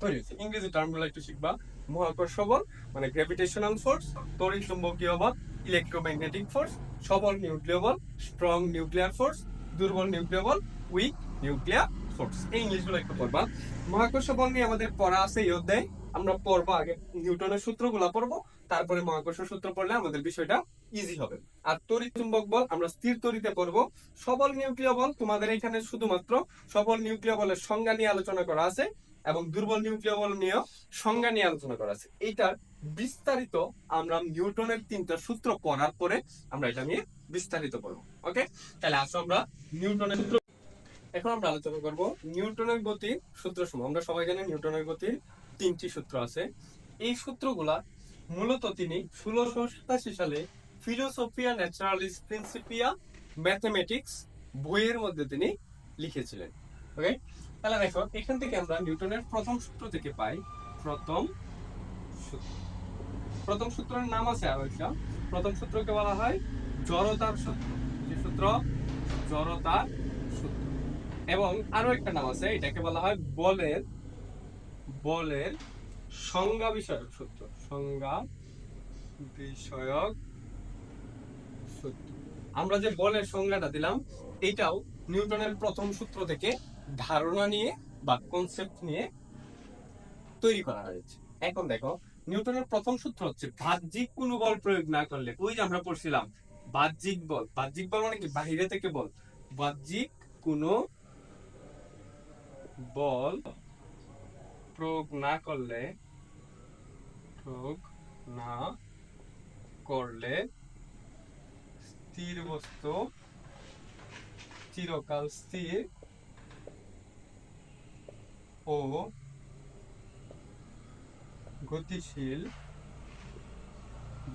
S1: তৈরি হয়েছে। ইংরেজি টার্মগুলো একটু শিখবা। মহাকর্ষ বল মানে গ্র্যাভিটেশনাল ফোর্স, তড়িৎ চুম্বকীয় বল ইলেকট্রোম্যাগনেটিক ফোর্স, সবল নিউক্লিয় বল স্ট্রং নিউক্লিয়ার ফোর্স, দুর্বল নিউক্লিয় বল উইক নিউক্লিয়ার ফোর্স। এই ইংলিশগুলো একটু পড়বা। মহাকর্ষ বল নিয়ে আমাদের পড়া আছে এই অধ্যায়ে, আমরা পড়বো আগে নিউটনের সূত্রগুলো পড়বো, তারপরে মহাকর্ষ সূত্র পড়লে আমাদের বিষয়টা ইজি হবে। আর তড়িৎ চুম্বক বল আমরা স্থির তড়িতে পড়বো। সবল নিউক্লিয় বল তোমাদের এখানে শুধুমাত্র সবল নিউক্লিয় বলের সংজ্ঞা নিয়ে আলোচনা করা আছে, এবং দুর্বল নিউক্লিয় বল নিয়েও সংজ্ঞা নিয়ে আলোচনা করা আছে। এইটার বিস্তারিত আমরা নিউটনের তিনটা সূত্র পড়ার পরে আমরা এটা নিয়ে বিস্তারিত পড়বো। ওকে, তাহলে আসো আমরা নিউটনের সূত্র এখন আমরা আলোচনা করব। নিউটনের গতির সূত্রসমূহ আমরা সবাই জানি নিউটনের গতির তিনটি সূত্র আছে। এই সূত্রগুলা মূলত তিনি 1687 সালে ফিলোসফিয়া ন্যাচারালিস প্রিন্সিপিয়া ম্যাথমেটিক্স বইয়ের মধ্যে তিনি লিখেছিলেন। ওকে, তাহলে দেখো এখান থেকে আমরা নিউটনের প্রথম সূত্র থেকে পাই। প্রথম সূত্রের নাম আছে আর একটা। প্রথম সূত্রকে বলা হয় জড়তার সূত্র। কি সূত্র? জড়তার সূত্র। এবং আরো একটা নাম আছে, এটাকে বলা হয় বলের সংজ্ঞা বিষয়ক সূত্র। সংজ্ঞা বিষয়ক সূত্র। আমরা যে বলের সংজ্ঞাটা দিলাম, এটাও নিউটনের প্রথম সূত্র থেকে ধারণা নিয়ে বা কনসেপ্ট নিয়ে তৈরি করা হয়েছে। এখন দেখো নিউটনের প্রথম সূত্র হচ্ছে বাহ্যিক কোনো বল প্রয়োগ না করলে, ওই যে আমরা পড়ছিলাম বাহ্যিক বল। বাহ্যিক বল মানে কি? বাহিরে থেকে বল। বাহ্যিক কোনো বল প্রয়োগ না করলে স্থির বস্তু চিরকাল স্থির ও গতিশীল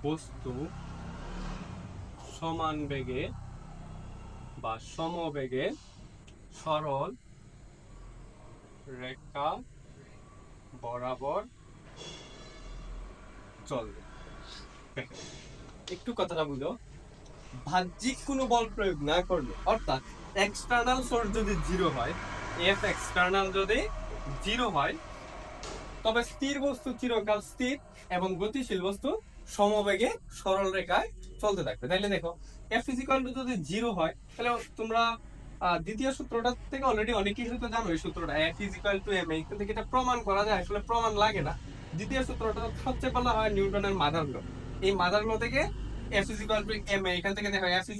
S1: বস্তু সমান বেগে বা সমবেগে সরল রেখা বরাবর চলবে। একটু কথাটা বুঝো, বাহ্যিক কোনো বল প্রয়োগ না করলে, অর্থাৎ এক্সটার্নাল সোর্স যদি জিরো হয়, এফ এক্সটার্নাল যদি জিরো হয়, তবে স্থির বস্তু চিরকাল স্থির এবং গতিশীল বস্তু সমবেগে সরল রেখায় চলতে থাকবে। তাইলে দেখো এফ ইজ ইকুয়াল টু যদি জিরো হয়, তাহলে তোমরা দ্বিতীয় সূত্রটা থেকে অলরেডি অনেকেই হয়তো জানো এই সূত্রটা F = ma, এখান থেকে এটা প্রমাণ করা যায়, আসলে প্রমাণ লাগে না। দ্বিতীয় সূত্রটা সবচেয়ে বলা হয় নিউটনের মাদার ল। এই মাদার ল থেকে F = ma, এখান থেকে দেখা F =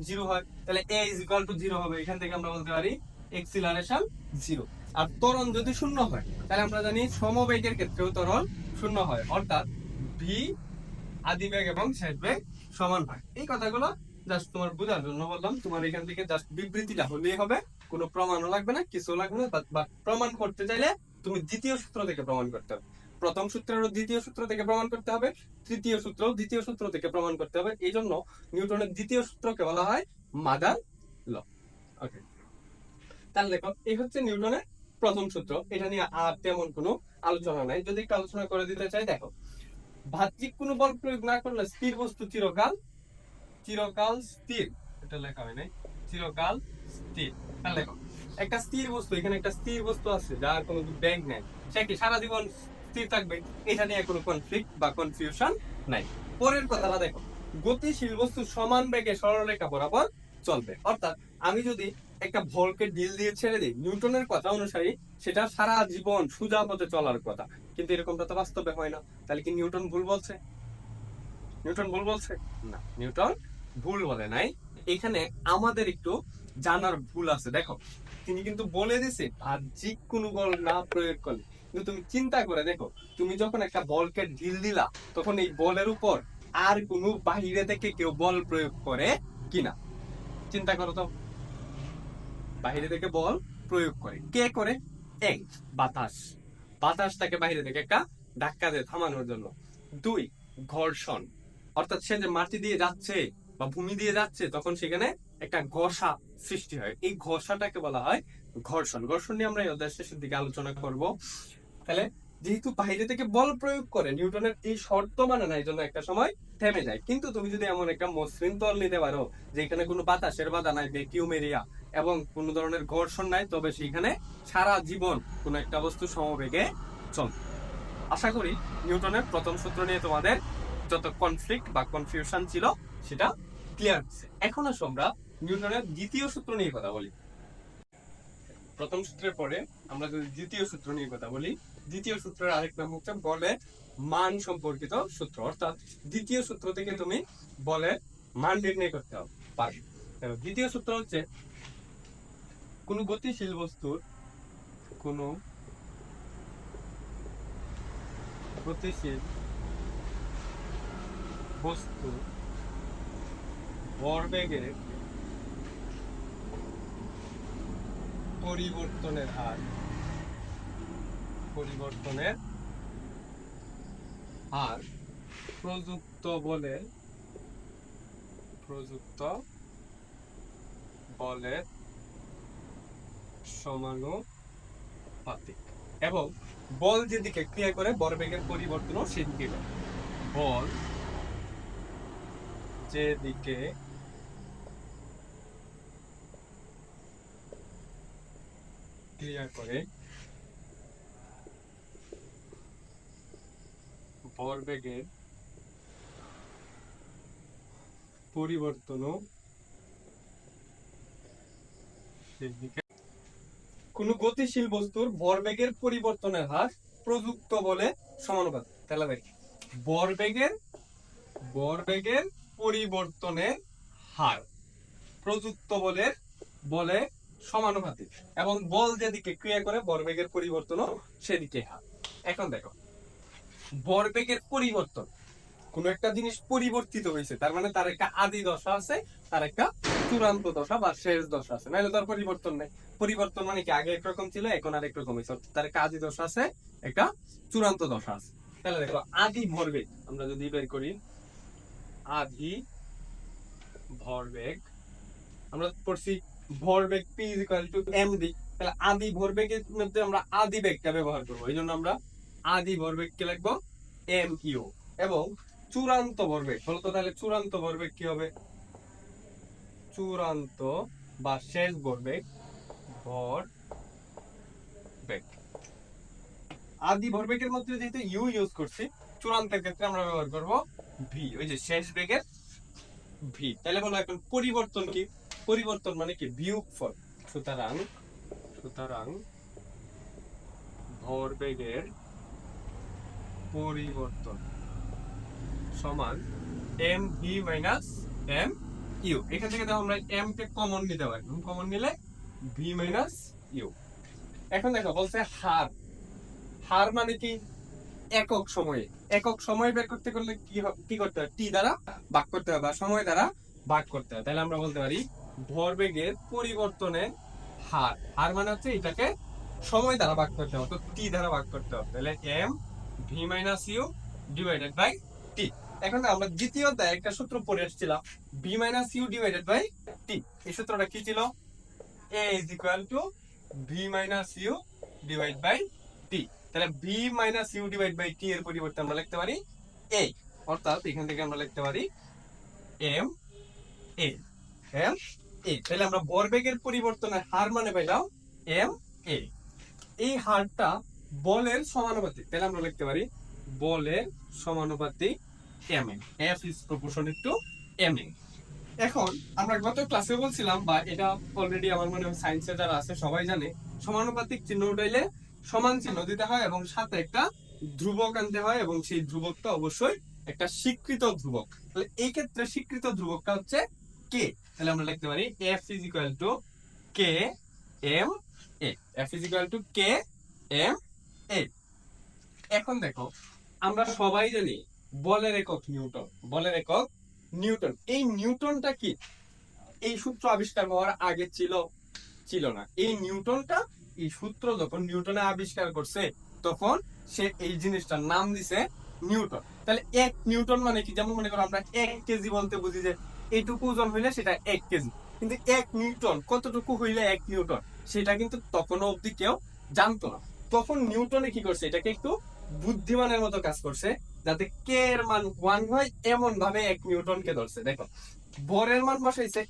S1: 0 হয়, তাহলে a = 0 হবে। এখান থেকে আমরা বলতে পারি এক্সিলারেশন 0। আর ত্বরণ যদি শূন্য হয় তাহলে আমরা জানি সমবেগের ক্ষেত্রেও ত্বরণ শূন্য হয়, অর্থাৎ v আদি বেগ এবং শেষ বেগ সমান হয়। এই কথাগুলো জাস্ট তোমার বোঝার জন্য বললাম। তোমার এখান থেকে জাস্ট বিবৃতিটা হলেই হবে, কোনো প্রমাণও লাগবে না, কিছু লাগবে না। বাট প্রমাণ করতে চাইলে তুমি দ্বিতীয় সূত্র থেকে প্রমাণ করতে হবে। প্রথম সূত্রেরও দ্বিতীয় সূত্র থেকে প্রমাণ করতে হবে, তৃতীয় সূত্র দ্বিতীয় সূত্র থেকে প্রমাণ করতে হবে। এই জন্য নিউটনের দ্বিতীয় সূত্রকে বলা হয় মাদার ল। ওকে, তাহলে দেখো এই হচ্ছে নিউটনের প্রথম সূত্র। এটা নিয়ে আর তেমন কোনো আলোচনা নাই। যদি একটু আলোচনা করে দিতে চাই, দেখো বাহ্যিক কোনো বল প্রয়োগ না করলে স্থির বস্তু চিরকাল স্থির। এটা লেখা হয় নাই, চিরকাল স্থির। তাহলে দেখো একটা স্থির বস্তু, এখানে একটা স্থির বস্তু আছে যার কোনো বেগ নেই, সে কি সারা জীবন স্থির থাকবে? এটা নিয়ে কোনো কনফ্লিক্ট বা কনফিউশন নাই। পরের কথাটা দেখো, গতিশীল বস্তু সমান বেগে সরলরেখা বরাবর চলবে। অর্থাৎ আমি যদি একটা বলকে ঢিল দিয়ে ছেড়ে দিই, নিউটনের কথা অনুসারে সেটা সারা জীবন সোজা পথে চলার কথা, কিন্তু এরকমটা তো বাস্তবে হয় না। তাহলে কি নিউটন ভুল বলছে? নিউটন ভুল বলছে না, নিউটন ভুল বলে নাই। এখানে আমাদের একটু জানার ভুল আছে। দেখো তিনি কিন্তু বলে দিছে বাহ্যিক কোনো বল না প্রয়োগ করলে, কিন্তু তুমি চিন্তা করে দেখো, তুমি যখন একটা বলকে ঢিল দিলা তখন এই বলের উপর আর কোনো বাহিরে থেকে কেউ বল প্রয়োগ করে কিনা? চিন্তা করো তো, বাহিরে থেকে বল প্রয়োগ করে কে করে? এক, বাতাস। বাতাস তাকে বাহিরে থেকে একটা ধাক্কা দেয় থামানোর জন্য। দুই, ঘর্ষণ, অর্থাৎ সে যে মাটি দিয়ে যাচ্ছে বা ভূমি দিয়ে যাচ্ছে তখন সেখানে একটা ঘষা সৃষ্টি হয়, এই ঘষাটাকে বলা হয় ঘর্ষণ। ঘর্ষণ নিয়ে আমরা এই অধ্যায় শেষের দিকে আলোচনা করব। তাহলে যেহেতু বাইরে থেকে বল প্রয়োগ করে, নিউটনের এই শর্ত মানে না, এই জন্য একটা সময় থেমে যায়। কিন্তু তুমি যদি এমন একটা মসৃণ তল নিতে পারো যেখানে কোনো বাতাসের বাধা নাই, ভ্যাকিউম এরিয়া, এবং কোনো ধরনের ঘর্ষণ নাই, তবে সেখানে সারা জীবন কোনো একটা বস্তু সমবেগে চলবে। আশা করি নিউটনের প্রথম সূত্র নিয়ে তোমাদের যত কনফ্লিক্ট বা কনফিউশন ছিল সেটা ক্লিয়ার হচ্ছে। এখন আসো আমরা নিউটনের দ্বিতীয় সূত্র নিয়ে কথা বলি। প্রথম সূত্রের পরে আমরা যদি দ্বিতীয় সূত্র নিয়ে কথা বলি, দ্বিতীয় সূত্রের আরেক নাম হচ্ছে বলের মান সম্পর্কিত সূত্র। অর্থাৎ দ্বিতীয় সূত্র থেকে তুমি বলের মান নির্ণয় করতে পারবে। দ্বিতীয় সূত্র হচ্ছে কোন গতিশীল বস্তুর ভরবেগের পরিবর্তনের হার প্রযুক্ত বলের সমানুপাতিক, এবং বল যেদিকে ক্রিয়া করে ভরবেগের পরিবর্তনও সেদিকে করে। বল যেদিকে ক্রিয়া করে ভরবেগের পরিবর্তনও সেদিকে। কোন গতিশীল বস্তুর ভরবেগের পরিবর্তনের হার প্রযুক্ত বলে সমানুপাতিক। তাহলে ভাই ভরবেগের পরিবর্তনের হার প্রযুক্ত বলে সমানুপাতিক, এবং বল যেদিকে ক্রিয়া করে ভরবেগের পরিবর্তনও সেদিকে হার। এখন দেখো, ভরবেগের পরিবর্তন, কোন একটা জিনিস পরিবর্তিত হয়েছে, তার মানে তার একটা আদি দশা আছে, তার একটা চূড়ান্ত দশা বা শেষ দশা আছে, নাহলে তার পরিবর্তন নেই। পরিবর্তন মানে কি, আগে একরকম ছিল এখন আরেক রকম হয়েছে, তার একটা আদি দশা আছে, একটা চূড়ান্ত দশা আছে। তাহলে দেখো আদি ভরবেগ আমরা যদি বের করি, আদি ভরবেগ আমরা পড়ছি ভরবেগ p = mv। তাহলে আদি ভরবেগের মধ্যে আমরা আদি বেগটা ব্যবহার করব, এই জন্য আমরা আদি ভরবেগকে লিখবো mu। এবং চূড়ান্ত ভরবেগ বলতো, তাহলে চূড়ান্ত ভরবেগ কি হবে? চূড়ান্ত বা শেষ ভরবেগ আদি ভরবেগের মধ্যে যেহেতু ইউ ইউজ করছি, চূড়ান্তের ক্ষেত্রে আমরা ব্যবহার করব ভি, ওই যে শেষ বেগের ভি। তাহলে বলো এখন পরিবর্তন কি? পরিবর্তন মানে কি? বিয়োগফল। সুতরাং সুতরাং ভরবেগের পরিবর্তন সমান m V minus m u. এখান থেকে দেখো আমরা এম কে কমন নিতে পারি, কমন নিলে ভি মাইনাস ইউ। এখন দেখো বলছে হার, হার মানে কি একক সময়ে, একক সময় বের করতে করলে কি করতে হবে, টি দ্বারা ভাগ করতে হবে বা সময় দ্বারা ভাগ করতে হবে। তাহলে আমরা বলতে পারি ভরবেগের পরিবর্তনের হার, হার মানে হচ্ছে এটাকে সময় দ্বারা ভাগ করতে হবে, তো টি দ্বারা ভাগ করতে হবে। তাহলে M V minus U divided by T. এখন আমরা দ্বিতীয় অধ্যায়ে একটা সূত্র পড়ে এসেছিলাম, V minus U divided by T. এই সূত্রটা কি ছিল, A is equal to V minus U divide by T. তাহলে V minus U divide by T এর পরিবর্তে আমরা লিখতে পারি এ, অর্থাৎ এখান থেকে আমরা লিখতে পারি এম এ, এম এ। তাহলে আমরা ভরবেগের পরিবর্তনের হার মানে পাইলাম এম এ। এই হারটা বলের সমানুপাতিক, তাহলে আমরা লিখতে পারি বলের সমানুপাতিক M A, F is proportional to M A. এখন আমরা গত ক্লাসে বলছিলাম, বা এটা অলরেডি আমার মনে হয় সায়েন্সে যারা আছে সবাই জানে, সমানুপাতিক চিহ্ন উঠাইলে সমান চিহ্ন দিতে হয় এবং সাথে একটা ধ্রুবক আনতে হয়, এবং সেই ধ্রুবকটা অবশ্যই একটা স্বীকৃত ধ্রুবক। তাহলে এই ক্ষেত্রে স্বীকৃত ধ্রুবকটা হচ্ছে কে। তাহলে আমরা লিখতে পারি F is equal to K M A, F is equal to K M A. এখন দেখো আমরা সবাই জানি বলের একক নিউটন, বলের একক নিউটন। এই নিউটনটা কি এই সূত্র আবিষ্কার হওয়ার আগে ছিল না। এই নিউটনটা, এই সূত্র যখন নিউটনে আবিষ্কার করছে তখন সে এই জিনিসটার নাম দিছে নিউটন। তাহলে এক নিউটন মানে কি, যেমন মনে করো আমরা 1 কেজি বলতে বুঝি যে এইটুকু ওজন হইলে সেটা 1 কেজি, কিন্তু 1 নিউটন কতটুকু হইলে 1 নিউটন সেটা কিন্তু তখনও অবধি কেউ জানতো না। তখন নিউটনে কি করছে, এটাকে একটু বুদ্ধিমানের মতো কাজ করছে, যাতে কে এর মান 1 হয় এমন ভাবে 1 নিউটনকে ধরছে। দেখো ভরের মান বসাইছে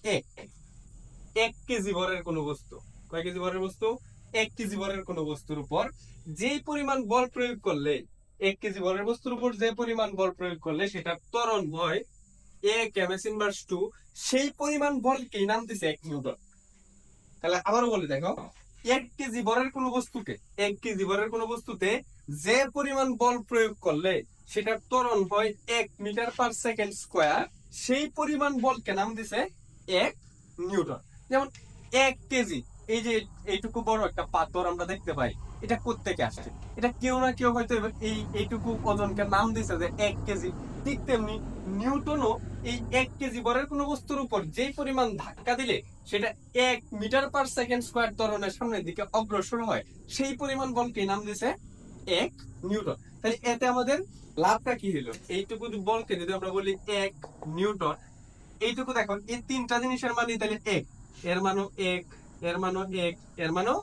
S1: 1 কেজি ভরের কোন বস্তু, কয় কেজি ভরের বস্তু, 1 কেজি ভরের কোন বস্তুর উপর যেই পরিমাণ বল প্রয়োগ করলে, 1 কেজি ভরের বস্তুর উপর যে পরিমাণ বল প্রয়োগ করলে সেটা ত্বরণ হয় a কেমএস ইনভার্স 2, সেই পরিমাণ বলকেই নাম দিছে 1 নিউটন। তাহলে আবারও বলি, দেখো 1 কেজি ভরের কোন বস্তুকে, 1 কেজি ভরের কোন বস্তুতে যে পরিমাণ বল প্রয়োগ করলে সেটার ত্বরণ হয় 1 মিটার পার সেকেন্ড স্কয়ার, সেই পরিমাণ বলকে নাম দিছে 1 নিউটন। যেমন 1 কেজি, এই যে এইটুকু বড় একটা পাথর আমরা দেখতে পাই, এটা কোত্থেকে আসছে, এটা কেউ না কেউ হয়তো এইটুকু ওজনকে নাম দিছে যে 1 কেজি। ঠিক তেমনি নিউটনও এই 1 কেজি ভরের কোন বস্তুর উপর যেই পরিমাণ ধাক্কা দিলে সেটা 1 মিটার পার সেকেন্ড স্কয়ার ত্বরণের সামনের দিকে অগ্রসর হয়, সেই পরিমাণ বলকে নাম দিছে 1 নিউটন। তাহলে এতে আমাদের লাভটা কি হলো, এইটুকু বলকে যদি আমরা বলি 1 নিউটন, এইটুকু দেখো এই তিনটা জিনিসের মানই তাহলে 1, এর মানও 1, এর মানও 1, এর মানও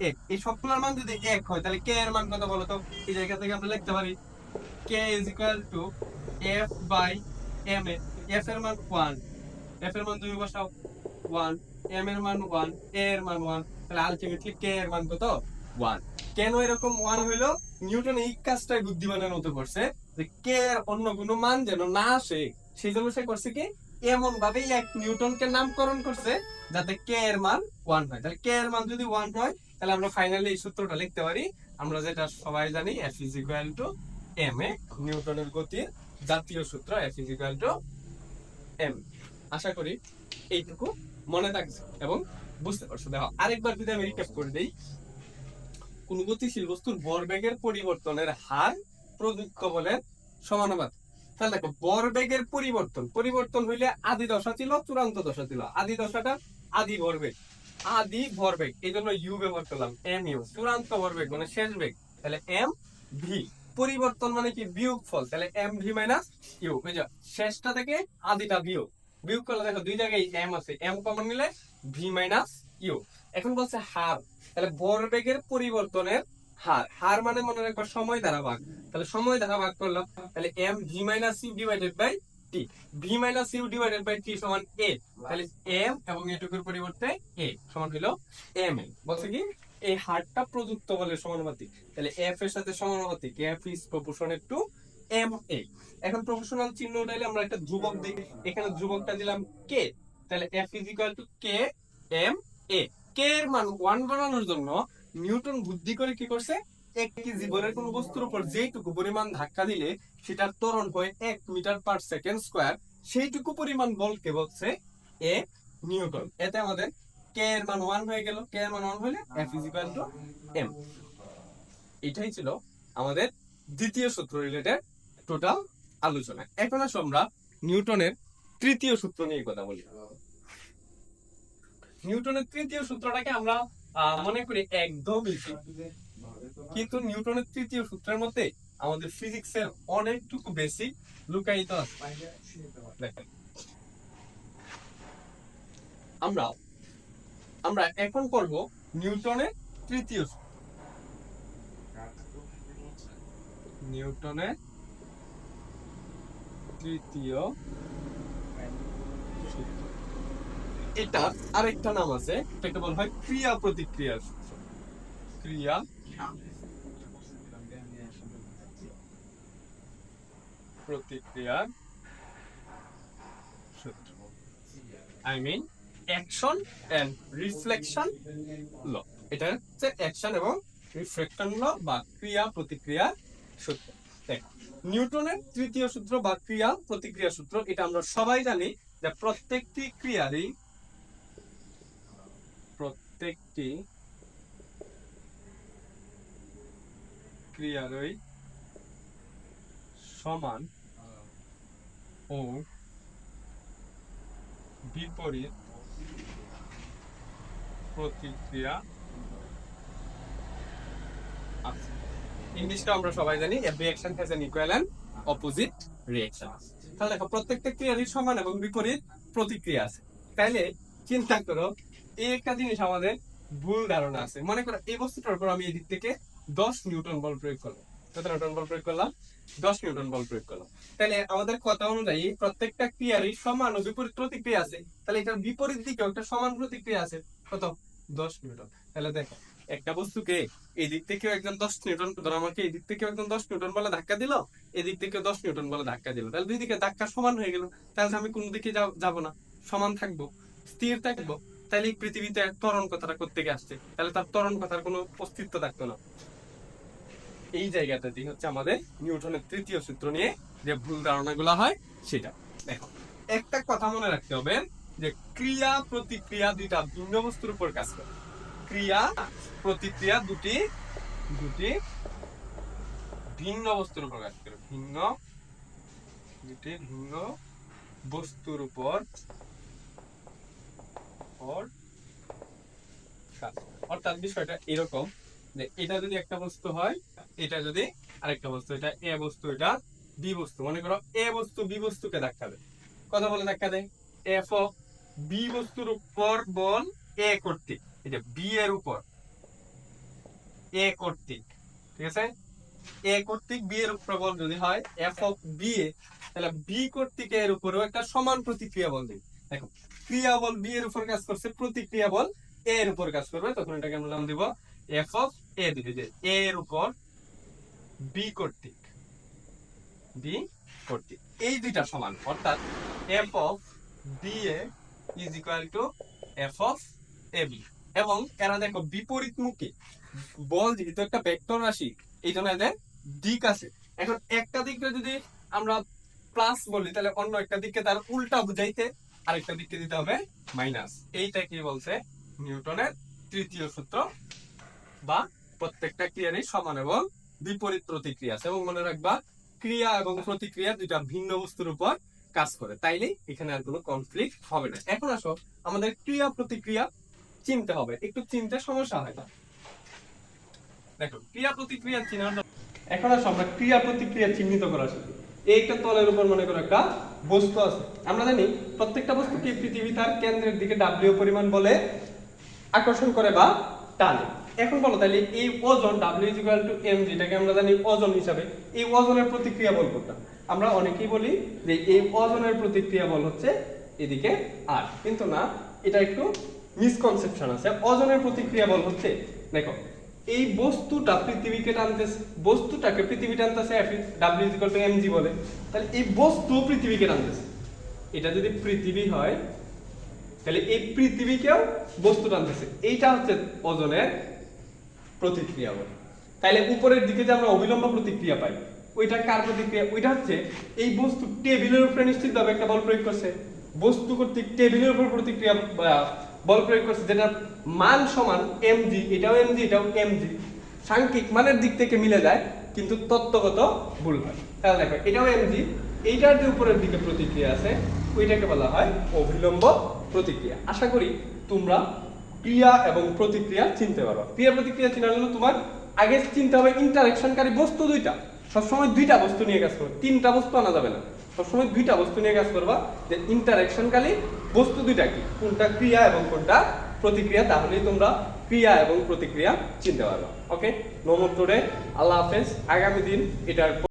S1: 1, এই সবগুলোর মান যদি 1 হয় তাহলে কে এর মান কত বলো তো। এই জায়গা থেকে আমরা লিখতে পারি K is equal to F by M A. F এর মান 1, এফ এর মান তুমি বসাও 1, এম এর মান 1, এ এর মান 1, তাহলে আলটিমেটলি কে এর মান কত 1। কেন এরকম 1 হইলো, নিউটন এই কাজটাই বুদ্ধিমানের মতো করছে যে কে এর অন্য কোনো মান যেন না আসে, সেই জন্য সে করছে কি এমন ভাবে 1 নিউটনকে নামকরণ করছে যাতে কে এর মান 1 হয়। তাহলে কে এর মান যদি 1 হয় তাহলে আমরা ফাইনালি এই সূত্রটা লিখতে পারি, আমরা যেটা সবাই জানি F is equal to M A, নিউটনের গতির জাতীয় সূত্র F is equal to M. আশা করি এইটুকু মনে থাকছে এবং বুঝতে পারছো। দেখো আরেকবার যদি আমি রিক্যাপ করে দেই, কোন গতিশীল বস্তুর ভরবেগের পরিবর্তনের হার প্রযুক্ত বলের সমানুপাতিক। তাহলে দেখো ভরবেগের পরিবর্তন হইলে আদি দশা ছিল, চূড়ান্ত দশা ছিল। আদি দশাটা আদি ভরবেগ, এই জন্য ইউ ব্যবহার করলাম, এম ইউ। চূড়ান্ত ভরবেগ মানে শেষ বেগ, তাহলে এম ভি। পরিবর্তন মানে কি বিয়োগফল, তাহলে এম ভি মাইনাস ইউ। বুঝছো, শেষটা থেকে আদিটা বিয়োগ করলে দেখো দুই জায়গায় এম আছে, এম কমন নিলে ভি মাইনাস ইউ। এখন বলছে হার, তাহলে ভরবেগের পরিবর্তনের হার মানে মনে রাখবো সময় দ্বারা ভাগ। তাহলে সময় দ্বারা ভাগ করলাম, তাহলে M V minus U divided by T. V minus U divided by T সমান এ, তাহলে এম এবং এটুকুর পরিবর্তে এ সমান হলো এম এ। বলছে কি এই হারটা প্রযুক্ত বলের সমানুপাতিক, তাহলে এফ এর সাথে সমানুপাতিক, F is proportional to M A. এখন প্রপোর্শনাল চিহ্ন উঠাইলে আমরা একটা ধ্রুবক দিই, এখানে ধ্রুবকটা দিলাম কে, তাহলে F is equal to K M A. K এর মান 1 বানানোর জন্য নিউটন বুদ্ধি করে কি করছে, এক কেজি ভরের কোন বস্তুর উপর যেইটুকু পরিমাণ ধাক্কা দিলে সেটার ত্বরণ হয় 1 মিটার পার সেকেন্ড স্কয়ার, সেইটুকু পরিমাণ বলকে বলছে এ নিউটন। এতে আমাদের কে এর মান 1 হয়ে গেল। কে এর মান 1 হলে F = m। এটাই ছিল আমাদের দ্বিতীয় সূত্র রিলেটেড টোটাল আলোচনা। এখন আসো আমরা নিউটনের তৃতীয় সূত্র নিয়ে কথা বলি। নিউটনের তৃতীয় সূত্রটাকে আমরা মনে করি একদম ইজি, কিন্তু নিউটনের তৃতীয় সূত্রের মধ্যে আমাদের ফিজিক্সের অনেকটুকু বেসিক লুকায়িত আছে। দেখেন, আমরা এখন করব নিউটনের তৃতীয় সূত্র। নিউটনের তৃতীয় সূত্র, এটা আরেকটা নাম আছে, এটাকে বলা হয় ক্রিয়া প্রতিক্রিয়ার সূত্র। ক্রিয়া প্রতিক্রিয়ার সূত্র, I mean action and reflection law. এটা হচ্ছে অ্যাকশন এবং রিফ্লেকশন ল বা ক্রিয়া প্রতিক্রিয়ার সূত্র। নিউটনের তৃতীয় সূত্র বা ক্রিয়া প্রতিক্রিয়া সূত্র, এটা আমরা সবাই জানি যে প্রত্যেকটি ক্রিয়ারই সমান ও বিপরীত প্রতিক্রিয়া আছে। ইংলিশটা আমরা সবাই জানি, every action has an equal and opposite reaction। তাহলে দেখো, প্রত্যেকটা ক্রিয়ারই সমান এবং বিপরীত প্রতিক্রিয়া আছে। তাইলে চিন্তা করো, এই একটা জিনিস আমাদের ভুল ধারণা আছে। মনে করো এই বস্তুটার উপর আমি এই দিক থেকে 10 নিউটন বল প্রয়োগ করলাম। কত নিউটন বল প্রয়োগ করলাম? 10 নিউটন বল প্রয়োগ করলাম। তাহলে আমাদের কথা অনুযায়ী প্রত্যেকটা ক্রিয়ারই সমান ও বিপরীত প্রতিক্রিয়া আছে। তাহলে এটার বিপরীত দিকেও একটা সমান প্রতিক্রিয়া আছে। কত? 10 নিউটন। তাহলে দেখো, একটা বস্তুকে এই দিক থেকেও একজন 10 নিউটন, ধরো আমাকে এই দিক থেকেও একজন 10 নিউটন বলে ধাক্কা দিল, এদিক থেকেও 10 নিউটন বলে ধাক্কা দিল। তাহলে দুই দিকে ধাক্কা সমান হয়ে গেল। তাহলে আমি কোন দিকে যাব না, সমান থাকবো, স্থির থাকবো। তাহলে এই পৃথিবীতে ত্বরণ কথাটা কোত্থেকে আসছে? তাহলে তার ত্বরণ কথার কোনো অস্তিত্ব থাকতো না। এই জায়গাটাতে হচ্ছে আমাদের নিউটনের তৃতীয় সূত্র নিয়ে যে ভুল ধারণাগুলো হয় সেটা। দেখো, একটা কথা মনে রাখতে হবে যে ক্রিয়া প্রতিক্রিয়া দুইটা ভিন্ন বস্তুর উপর কাজ করে। ক্রিয়া প্রতিক্রিয়া দুটি ভিন্ন বস্তুর উপর কাজ করে। দুটি ভিন্ন বস্তুর উপর অর্থাৎ বিষয়টা এরকম যে এটা যদি একটা বস্তু হয়, এটা যদি আরেকটা বস্তু, এটা এ বস্তু, এটা বি বস্তু। মনে করো এ বস্তু বি বস্তুকে ধাক্কা দেয়। কথা বলে ধাক্কা দেয়, এফ অফ বি বস্তুর উপর বল এ কর্তৃক, এই যে বি এর উপর এ কর্তৃক, ঠিক আছে, এ কর্তৃক বি এর উপর বল যদি হয় এফ অফ বি এ, তাহলে বি কর্তৃক এর উপরেও একটা সমান প্রতিক্রিয়া বল দিই। দেখো, ক্রিয়া বল বি এর উপর কাজ করছে, প্রতিক্রিয়া বল এ এর উপর কাজ করবে, তখন এটাকে আমরা নাম দিব এফ অফ এ। দিবে যে এ এর উপর বি কর্তৃক এই দুইটা সমান, অর্থাৎ f of b a is equal to f of a b. এবং এরা দেখো বিপরীতমুখী বল, যেহেতু একটা ভেক্টর রাশি, এই জন্য এদের দিক আছে। এখন একটা দিকে যদি আমরা প্লাস বলি, তাহলে অন্য একটা দিকে তার উল্টা বুঝাইতে আরেকটা দিকে দিতে হবে মাইনাস। এইটা কি বলছে নিউটনের তৃতীয় সূত্র, বা প্রত্যেকটা ক্রিয়ারই সমান এবং বিপরীত প্রতিক্রিয়া আছে। এবং মনে রাখবা, ক্রিয়া এবং প্রতিক্রিয়া দুইটা ভিন্ন বস্তুর উপর কাজ করে, তাইলে এখানে আর কোনো কনফ্লিক্ট হবে না। এখন আসো, আমাদের ক্রিয়া প্রতিক্রিয়া চিনতে হবে, একটু চিনতে সমস্যা হয় না। দেখো, ক্রিয়া প্রতিক্রিয়া চিহ্ন। এখন আসো আমরা ক্রিয়া প্রতিক্রিয়া চিহ্নিত করা শিখি। এইটা তলের উপর মনে করো একটা বস্তু আছে। আমরা জানি প্রত্যেকটা বস্তুকে পৃথিবী তার কেন্দ্রের দিকে ডাব্লিউ পরিমাণ বলে আকর্ষণ করে বা টানে। এখন বলো, তাহলে এই ওজন W = m, যেটাকে আমরা জানি ওজন হিসাবে, এই ওজনের প্রতিক্রিয়া বল কোনটা? আমরা অনেকেই বলি যে এই ওজনের প্রতিক্রিয়া বল হচ্ছে এদিকে আর, কিন্তু না, এটা একটু মিসকনসেপশন আছে। ওজনের প্রতিক্রিয়া বল হচ্ছে, দেখো, এই বস্তুটাকে পৃথিবী টানতেছে, W = mg বলে, তাহলে এই বস্তু পৃথিবীকে টানতেছে। এটা যদি পৃথিবী হয়, তাহলে এই পৃথিবীকেও বস্তু টানতেছে, এইটা হচ্ছে ওজনের প্রতিক্রিয়া বলে। তাহলে উপরের দিকে যে আমরা অবিলম্ব প্রতিক্রিয়া পাই, ওইটা কার প্রতিক্রিয়া? ওইটা হচ্ছে এই বস্তু টেবিলের উপরে নিশ্চিতভাবে একটা বল প্রয়োগ করছে, বস্তু কর্তৃক টেবিলের উপর প্রতিক্রিয়া বল প্রয়োগ করছে, যেটা মান সমান mg, এটাও mg এটাও mg, সাংখ্যিক মানের দিক থেকে মিলে যায় কিন্তু তত্ত্বগত ভুল হয়। তাহলে দেখো এটাও mg, এইটার যে উপরের দিকে প্রতিক্রিয়া আছে ওইটাকে বলা হয় অবিলম্ব প্রতিক্রিয়া। আশা করি তোমরা ক্রিয়া এবং প্রতিক্রিয়া চিনতে পারবা। ক্রিয়া প্রতিক্রিয়া চেনার জন্য তোমার আগে চিনতে হবে ইন্টারঅ্যাকশনকারী বস্তু দুইটা। সবসময় দুইটা বস্তু নিয়ে কাজ করবে, তিনটা বস্তু আনা যাবে না। সবসময় দুইটা বস্তু নিয়ে কাজ করবা, যে ইন্টারঅ্যাকশনকারী বস্তু দুইটা কি, কোনটা ক্রিয়া এবং কোনটা প্রতিক্রিয়া, তাহলেই তোমরা ক্রিয়া এবং প্রতিক্রিয়া চিনতে পারবা। ওকে, নো মোর টুডে, আল্লাহ হাফেজ। আগামী দিন এটার